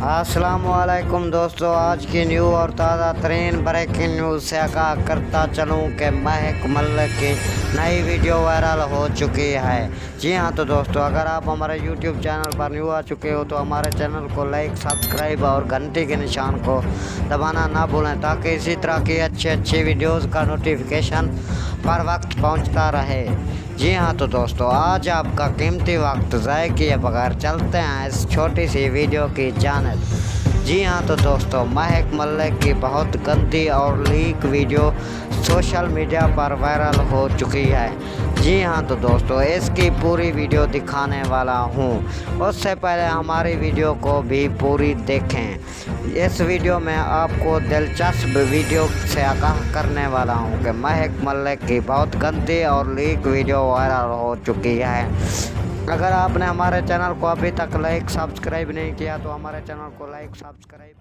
अस्सलाम वालेकुम दोस्तों, आज की न्यू और ताज़ा तरीन ब्रेकिंग न्यूज़ से आगाह करता चलूँ कि महक मल्लिक की नई वीडियो वायरल हो चुकी है। जी हाँ तो दोस्तों, अगर आप हमारे यूट्यूब चैनल पर न्यू आ चुके हो तो हमारे चैनल को लाइक, सब्सक्राइब और घंटी के निशान को दबाना ना भूलें ताकि इसी तरह की अच्छी वीडियोज़ का नोटिफिकेशन पर वक्त पहुँचता रहे। जी हाँ तो दोस्तों, आज आपका कीमती वक्त ज़ाय किए बगैर चलते हैं इस छोटी सी वीडियो की जानिब। जी हाँ तो दोस्तों, महक मल्लिक की बहुत गंदी और लीक वीडियो सोशल मीडिया पर वायरल हो चुकी है। जी हाँ तो दोस्तों, इसकी पूरी वीडियो दिखाने वाला हूँ। उससे पहले हमारी वीडियो को भी पूरी देखें। इस वीडियो में आपको दिलचस्प वीडियो से आगाह करने वाला हूँ कि महक मल्लिक की बहुत गंदी और लीक वीडियो वायरल हो चुकी है। अगर आपने हमारे चैनल को अभी तक लाइक सब्सक्राइब नहीं किया तो हमारे चैनल को लाइक सब्सक्राइब